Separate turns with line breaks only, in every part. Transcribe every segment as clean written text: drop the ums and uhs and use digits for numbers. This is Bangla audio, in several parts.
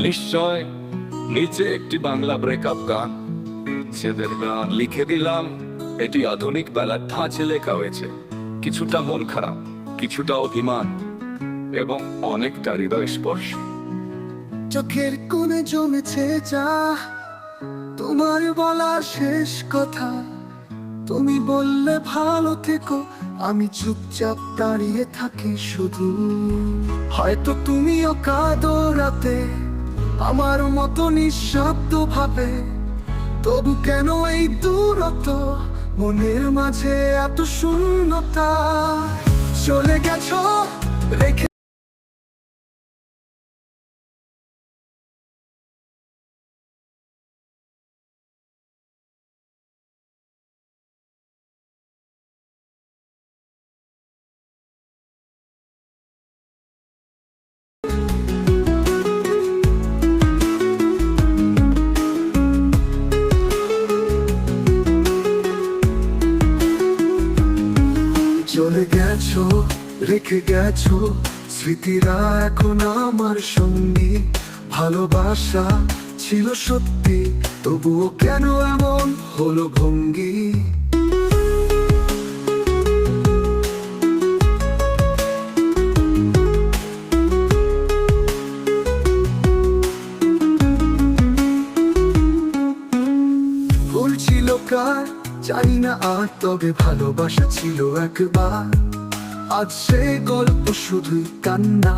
নিশ্চয় নিচে একটি বাংলা ব্রেকআপ গান, সেদের গান লিখে দিলাম। এটি আধুনিক বেলার ধাঁচে লেখা হয়েছে, কিছুটা মন খারাপ, কিছুটা অভিমান এবং অনেকটা হৃদয় স্পর্শ।
চোখের কোণে জমেছে যা তোমার বলা শেষ কথা, তুমি বললে ভালো থেকো, আমি চুপচাপ দাঁড়িয়ে থাকি শুধু। হয়তো তুমিও কাঁদো রাতে আমার মতো নিঃশব্দ ভাবে, তবু কেন এই দূরত্ব, মনের মাঝে এত শূন্যতা। চলে গেছো রেখে চলে গেছো, রেখে গেছো স্মৃতিরা এখন আমার সঙ্গী। ভালোবাসা ছিল সত্যি, তবুও কেন এমন হলো ভঙ্গি। ভুল ছিল কার জানি না আর, তবে ভালোবাসা ছিল একবার। আজ সে গল্প শুধুই কান্না,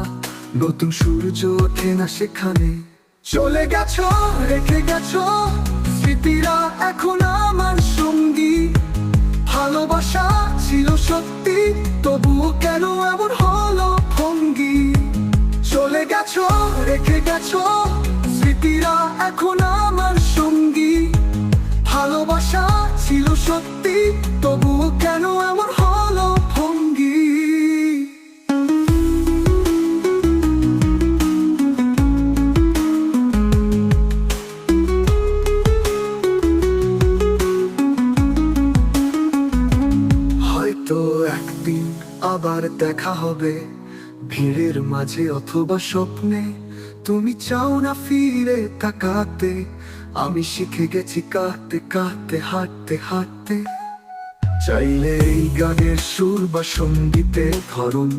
নতুন সূর্য ওঠে না সেখানে। চলে গেছো, রেখে গেছো স্মৃতিরা এখন আমার সঙ্গী। ভালোবাসা ছিল সত্যি, তবুও কেন এমন হলো ভঙ্গি। চলে গেছো, রেখে গেছো স্মৃতিরা এখন আমার সঙ্গী। ভালোবাসা ছিল সত্যি, তবুও কেন এমন হলো ভঙ্গি। হয়তো একদিন আবার দেখা হবে, ভিড়ের মাঝে অথবা স্বপ্নে। তুমি চাও না ফিরে তাকাতে, আমি শিখে গেছি কাঁদতে কাঁদতে, হাঁটতে হাঁটতে। চাইলে এই গানের সুর বা সঙ্গীতের ধরন,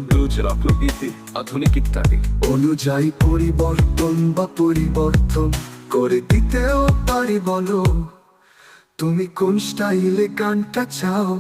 প্রকৃতি আধুনিক ইত্যাদি
অনুযায়ী পরিবর্তন বা পরিবর্তন করে দিতেও পারি। বলো তুমি কোন স্টাইলে গানটা চাও।